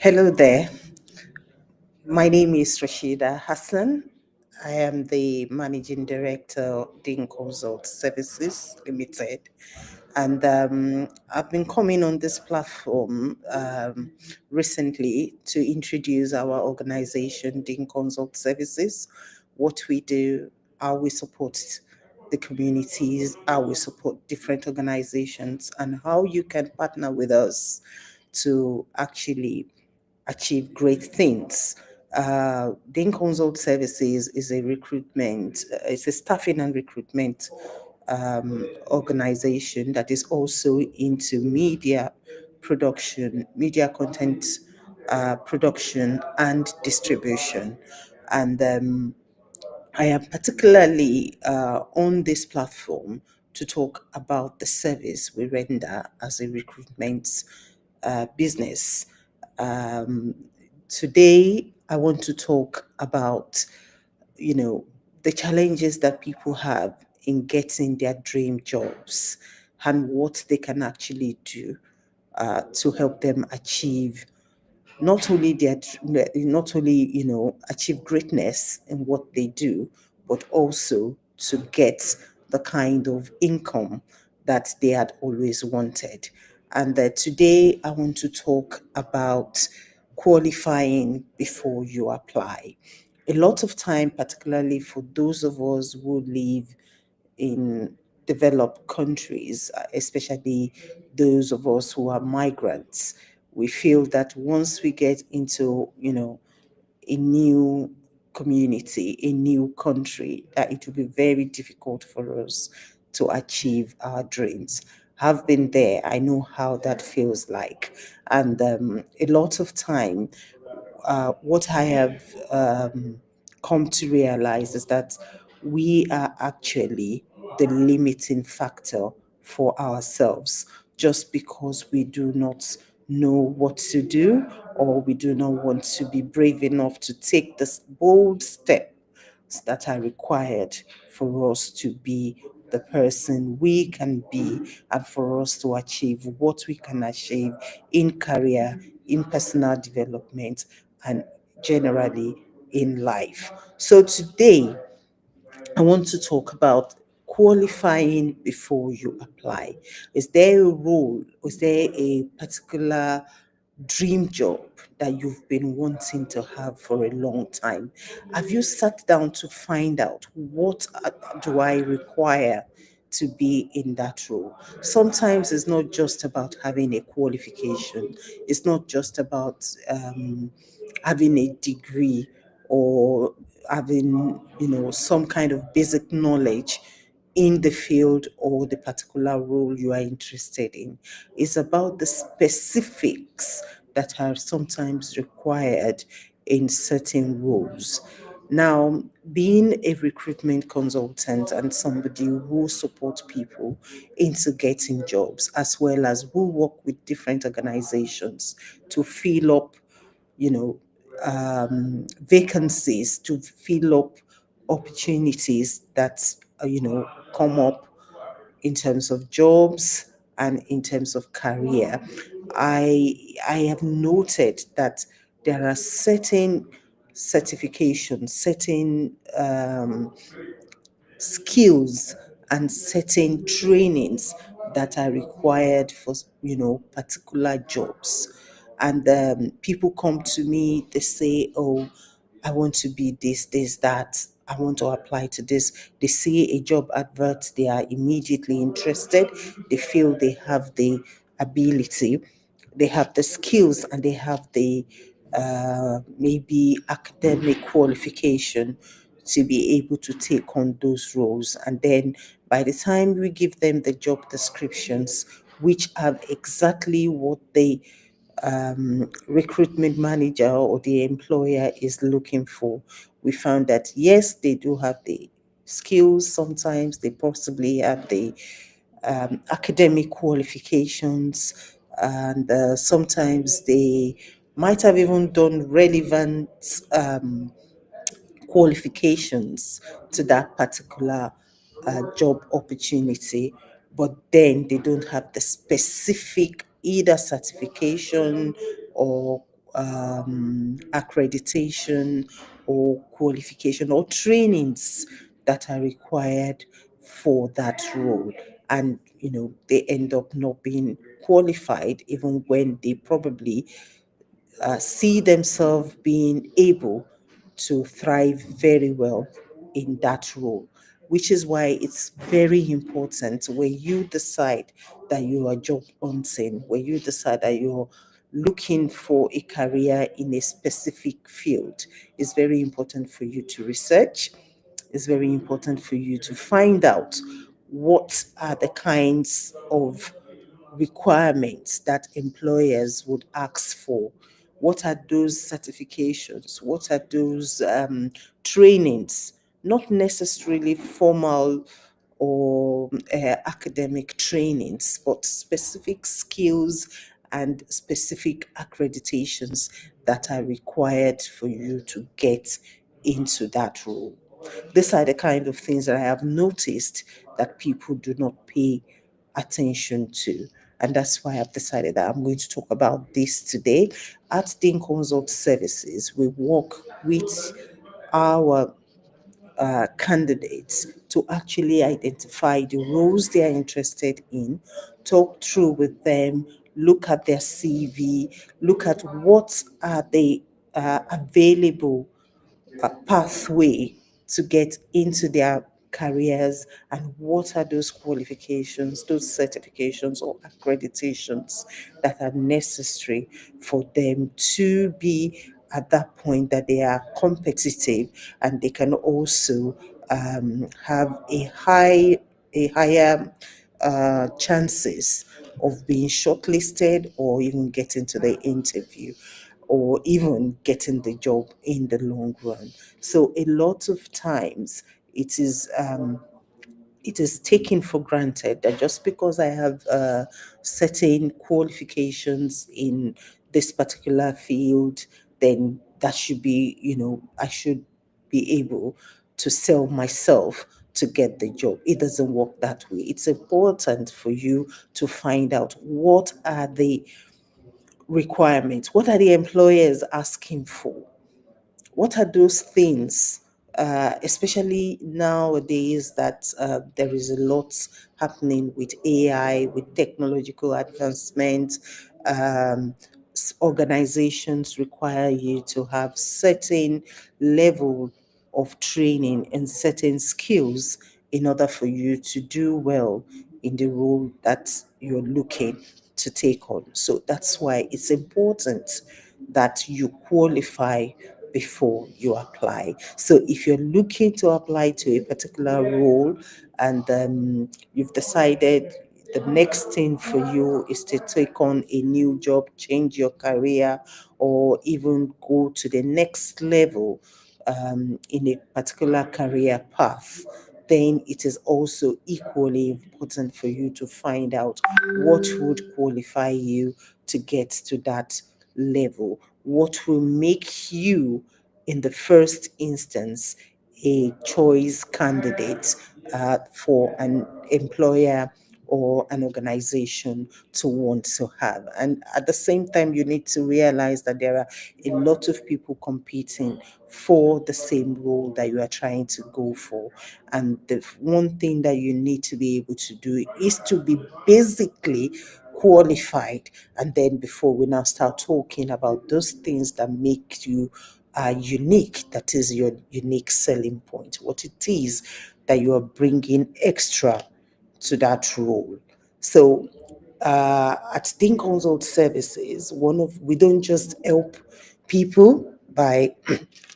Hello there. My name is Rashida Hassan. I am the Managing Director of Deen Consult Services Limited. And I've been coming on this platform recently to introduce our organization, Deen Consult Services, what we do, how we support the communities, how we support different organizations, and how you can partner with us to actually achieve great things. Dean Consult Services is a recruitment, it's a staffing and recruitment organization that is also into media production, media content production and distribution. And I am particularly on this platform to talk about the service we render as a recruitment business. Um, Today, I want to talk about, you know, the challenges that people have in getting their dream jobs and what they can actually do to help them achieve not only not only achieve greatness in what they do, but also to get the kind of income that they had always wanted. And today I want to talk about qualifying before you apply. A lot of time, particularly for those of us who live in developed countries, especially those of us who are migrants, we feel that once we get into, a new community, a new country, that it will be very difficult for us to achieve our dreams. Have been there, I know how that feels like. And a lot of time, what I have come to realize is that we are actually the limiting factor for ourselves just because we do not know what to do, or we do not want to be brave enough to take this bold step that are required for us to be the person we can be, and for us to achieve what we can achieve in career, in personal development, and generally in life. So today, I want to talk about qualifying before you apply. Is there a role? Is there a particular dream job that you've been wanting to have for a long time? Have you sat down to find out what do I require to be in that role? Sometimes it's not just about having a qualification. It's not just about having a degree or having some kind of basic knowledge in the field or the particular role you are interested in. It's about the specifics that are sometimes required in certain roles. Now, being a recruitment consultant and somebody who supports people into getting jobs, as well as who work with different organizations to fill up, you know, vacancies, to fill up opportunities that, come up in terms of jobs and in terms of career. I have noted that there are certain certifications, certain skills and certain trainings that are required for particular jobs. And people come to me, they say, oh, I want to be this, that, I want to apply to this. They see a job advert, they are immediately interested, they feel they have the ability, they have the skills, and they have the maybe academic qualification to be able to take on those roles. And then by the time we give them the job descriptions, which are exactly what the recruitment manager or the employer is looking for, we found that yes, they do have the skills, sometimes they possibly have the academic qualifications, and sometimes they might have even done relevant qualifications to that particular job opportunity, but then they don't have the specific either certification or accreditation or qualification or trainings that are required for that role. And, they end up not being qualified even when they probably see themselves being able to thrive very well in that role, which is why it's very important when you decide that you are job hunting, when you decide that you're looking for a career in a specific field. It's very important for you to research. It's very important for you to find out what are the kinds of requirements that employers would ask for. What are those certifications? What are those trainings? Not necessarily formal or academic trainings, but specific skills and specific accreditations that are required for you to get into that role. These are the kind of things that I have noticed that people do not pay attention to. And that's why I've decided that I'm going to talk about this today. At Deen Consult Services, we work with our candidates to actually identify the roles they are interested in, talk through with them, look at their CV, look at what are the available pathway to get into their careers, and what are those qualifications, those certifications or accreditations that are necessary for them to be at that point that they are competitive, and they can also have a higher chances of being shortlisted or even getting to the interview or even getting the job in the long run. So a lot of times it is it is taken for granted that just because I have certain qualifications in this particular field, then that should be, I should be able to sell myself to get the job. It doesn't work that way. It's important for you to find out what are the requirements, what are the employers asking for, what are those things, especially nowadays that there is a lot happening with AI, with technological advancement. Organizations require you to have certain level of training and certain skills in order for you to do well in the role that you're looking to take on. So that's why it's important that you qualify before you apply. So if you're looking to apply to a particular role and you've decided the next thing for you is to take on a new job, change your career, or even go to the next level in a particular career path, then it is also equally important for you to find out what would qualify you to get to that level, what will make you, in the first instance, a choice candidate for an employer or an organization to want to have. And at the same time, you need to realize that there are a lot of people competing for the same role that you are trying to go for. And the one thing that you need to be able to do is to be basically qualified. And then before we now start talking about those things that make you unique, that is your unique selling point, what it is that you are bringing extra to that role. So at Think Consult Services, we don't just help people by,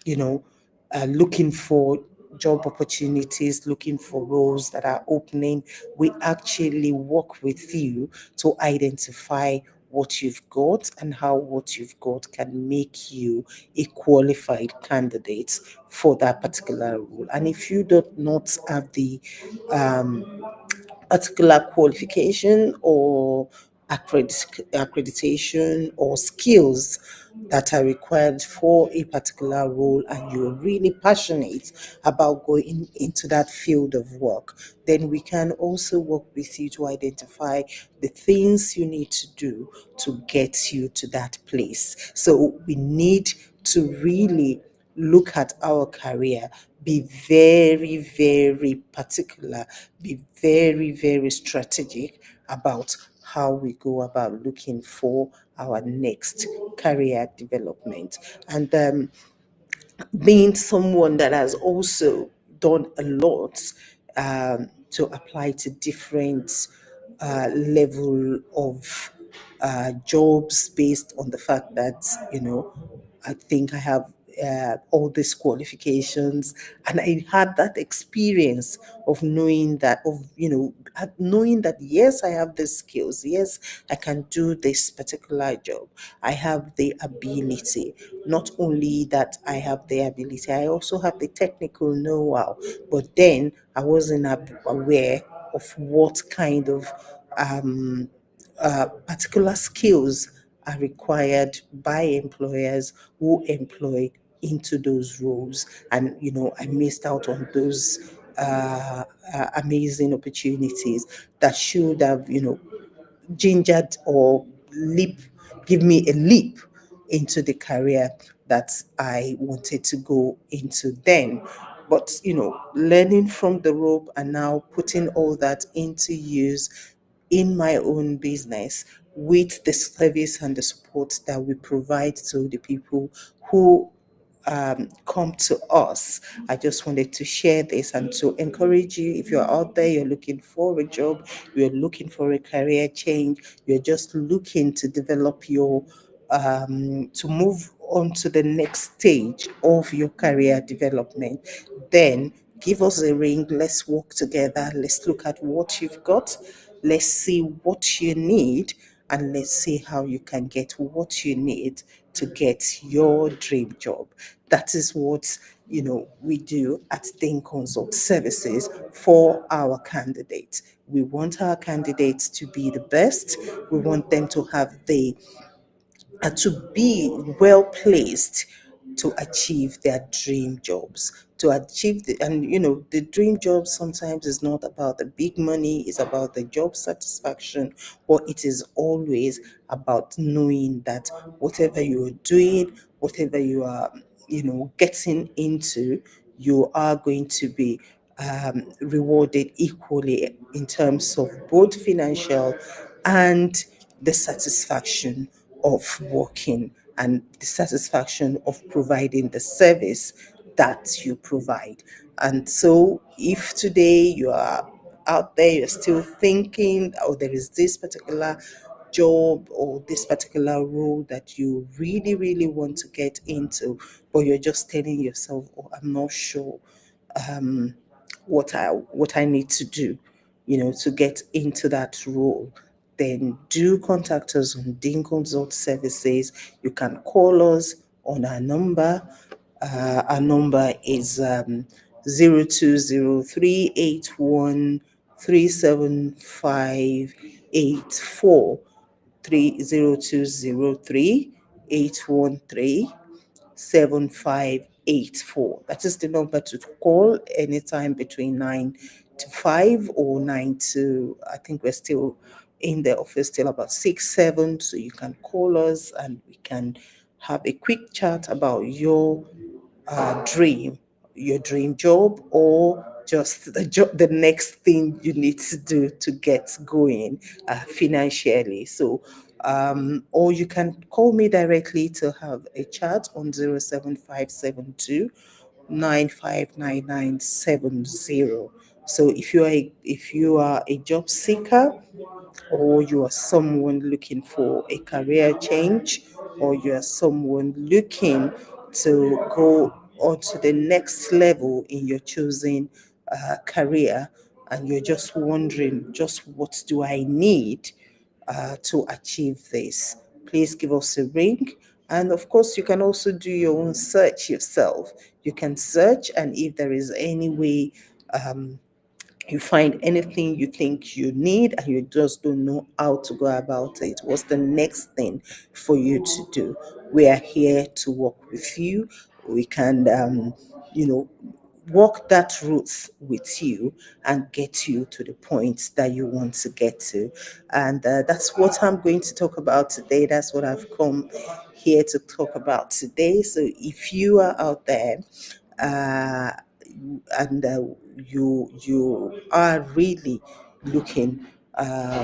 you know, looking for job opportunities, looking for roles that are opening. We actually work with you to identify what you've got and how what you've got can make you a qualified candidate for that particular role. And if you do not have the particular qualification or accreditation or skills that are required for a particular role, and you're really passionate about going into that field of work, then we can also work with you to identify the things you need to do to get you to that place. So we need to really look at our career, be very, very particular, be very, very strategic about how we go about looking for our next career development. And being someone that has also done a lot to apply to different level of jobs based on the fact that, I think I have all these qualifications, and I had that experience of knowing that, knowing that yes, I have the skills, yes, I can do this particular job, I have the ability. Not only that I have the ability, I also have the technical know-how. But then I wasn't aware of what kind of particular skills are required by employers who employ into those roles. And, I missed out on those amazing opportunities that should have, gingered or leap, give me a leap into the career that I wanted to go into then. But, learning from the rope and now putting all that into use in my own business with the service and the support that we provide to the people who come to us. I just wanted to share this and to encourage you. If you're out there, you're looking for a job, you're looking for a career change, you're just looking to develop your to move on to the next stage of your career development, then give us a ring. Let's work together. Let's look at what you've got. Let's see what you need, and let's see how you can get what you need to get your dream job. That is what, we do at Deen Consult Services for our candidates. We want our candidates to be the best. We want them to have the to be well placed to achieve their dream jobs, to achieve and the dream job sometimes is not about the big money, it's about the job satisfaction, but it is always about knowing that whatever you are doing, whatever you are getting into, you are going to be rewarded equally in terms of both financial and the satisfaction of working and the satisfaction of providing the service that you provide. And so, if today you are out there, you're still thinking, oh, there is this particular job or this particular role that you really, really want to get into, but you're just telling yourself, oh, I'm not sure um, what I need to do, to get into that role, then do contact us on Dean Consult Services. You can call us on our number. Our number is 020381 30203813758. That is the number to call anytime between 9 to 5 or 9 to, I think we're still in the office till about 6, 7. So you can call us and we can have a quick chat about dream, your dream job, or just the job, the next thing you need to do to get going financially. So, or you can call me directly to have a chat on 07572 959970. So if you are a job seeker, or you are someone looking for a career change, or you are someone looking to go on to the next level in your choosing career, and you're just wondering, just what do I need to achieve this, please give us a ring. And of course, you can also do your own search yourself. You can search, and if there is any way you find anything you think you need and you just don't know how to go about it, what's the next thing for you to do? We are here to work with you. We can, you know, walk that route with you and get you to the point that you want to get to. And that's what I'm going to talk about today. That's what I've come here to talk about today. So if you are out there, uh, and you are really looking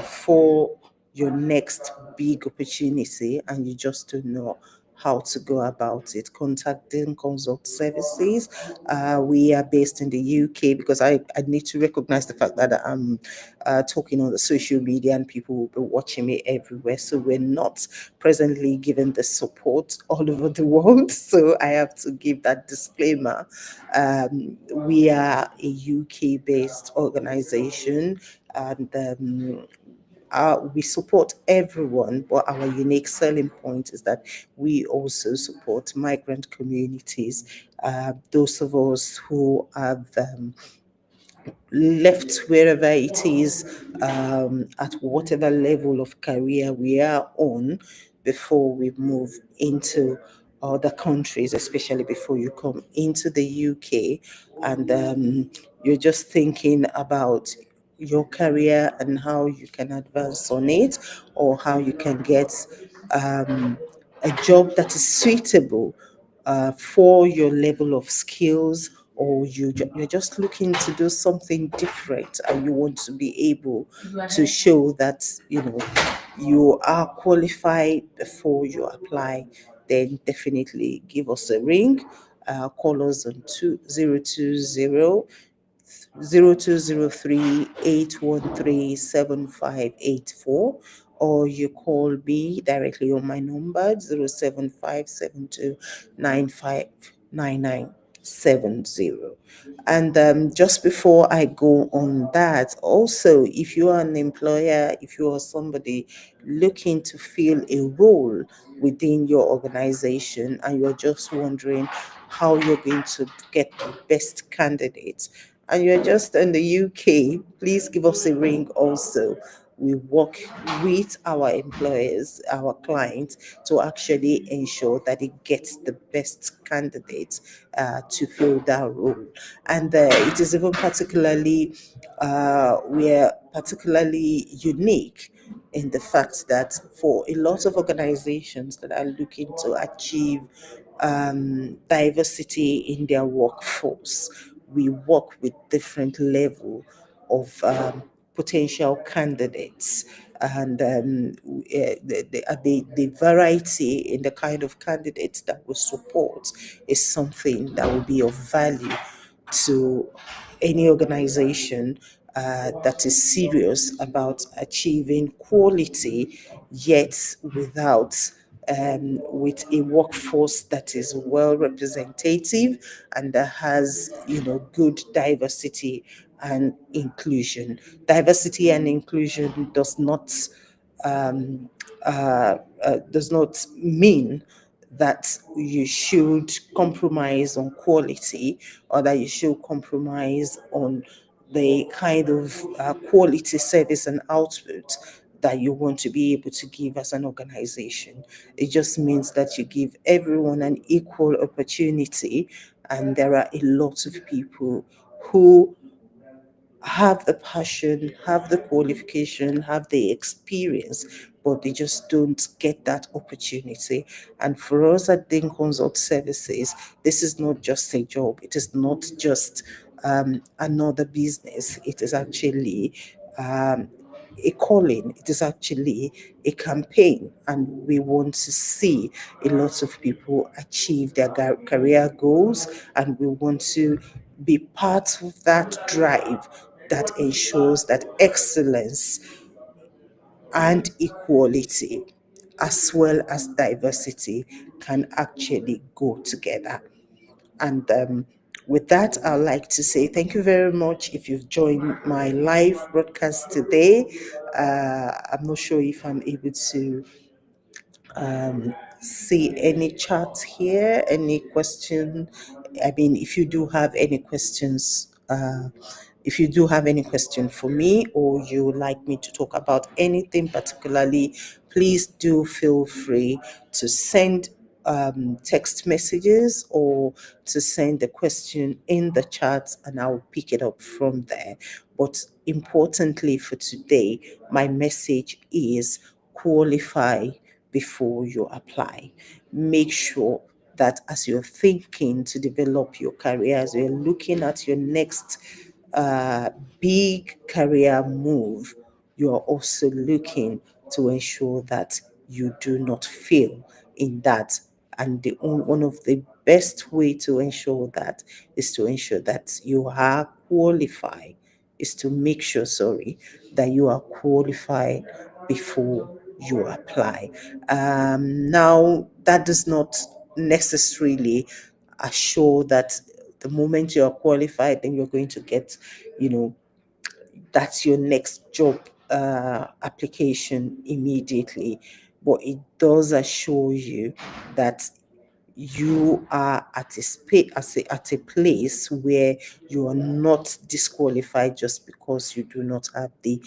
for your next big opportunity and you just don't know how to go about it, contacting consult services. We are based in the UK because I need to recognize the fact that I'm talking on the social media and people will be watching me everywhere. So we're not presently given the support all over the world. So I have to give that disclaimer. We are a UK based organization, and we support everyone, but our unique selling point is that we also support migrant communities, those of us who have left wherever it is, at whatever level of career we are on, before we move into other countries, especially before you come into the UK, and you're just thinking about your career and how you can advance on it, or how you can get a job that is suitable for your level of skills, or you're just looking to do something different and you want to be able to show that you are qualified before you apply, then definitely give us a ring. Call us on 0203 813 7584, or you call me directly on my number 07572959970. And just before I go on that, also, if you are an employer, if you are somebody looking to fill a role within your organization and you're just wondering how you're going to get the best candidates, and you're just in the UK, please give us a ring also. We work with our employers, our clients, to actually ensure that it gets the best candidates to fill that role. And it is even particularly, we're particularly unique in the fact that for a lot of organizations that are looking to achieve diversity in their workforce, we work with different level of potential candidates, and the variety in the kind of candidates that we support is something that will be of value to any organization that is serious about achieving quality, yet without with a workforce that is well representative and that has good diversity and inclusion. Diversity and inclusion um, does not mean that you should compromise on quality, or that you should compromise on the kind of quality service and output that you want to be able to give as an organization. It just means that you give everyone an equal opportunity, and there are a lot of people who have the passion, have the qualification, have the experience, but they just don't get that opportunity. And for us at Deen Consult Services, this is not just a job, it is not just another business, it is actually a calling, it is actually a campaign, and we want to see a lot of people achieve their career goals, and we want to be part of that drive that ensures that excellence and equality, as well as diversity, can actually go together. And with that, I'd like to say thank you very much if you've joined my live broadcast today. I'm not sure if I'm able to see any chat here, any question. I mean, if you do have any questions, If you do have any question for me, or you would like me to talk about anything particularly, please do feel free to send text messages or to send the question in the chat, and I'll pick it up from there. But importantly for today, my message is qualify before you apply. Make sure that as you're thinking to develop your career, as you're looking at your next uh, big career move, you are also looking to ensure that you do not fail in that. And one of the best way to ensure that is to ensure that you are qualified, is to make sure, sorry, that you are qualified before you apply. Now, that does not necessarily assure that the moment you are qualified, then you're going to get, you know, that's your next job application immediately. But it does assure you that you are at a space, at a place where you are not disqualified just because you do not have the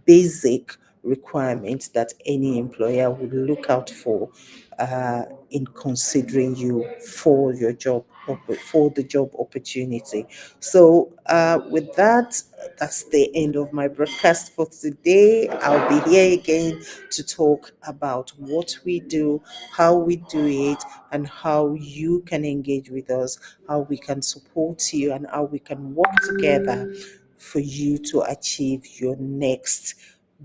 basic requirements that any employer would look out for in considering you for your job, for the job opportunity. So with that, that's the end of my broadcast for today. I'll be here again to talk about what we do, how we do it, and how you can engage with us, how we can support you, and how we can work together for you to achieve your next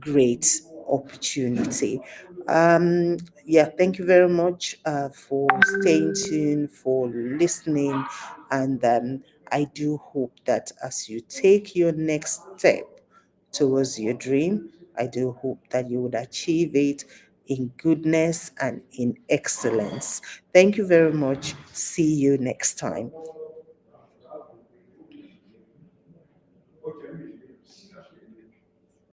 great opportunity. Yeah, thank you very much for staying tuned, for listening, and I do hope that as you take your next step towards your dream, I do hope that you would achieve it in goodness and in excellence. Thank you very much. See you next time.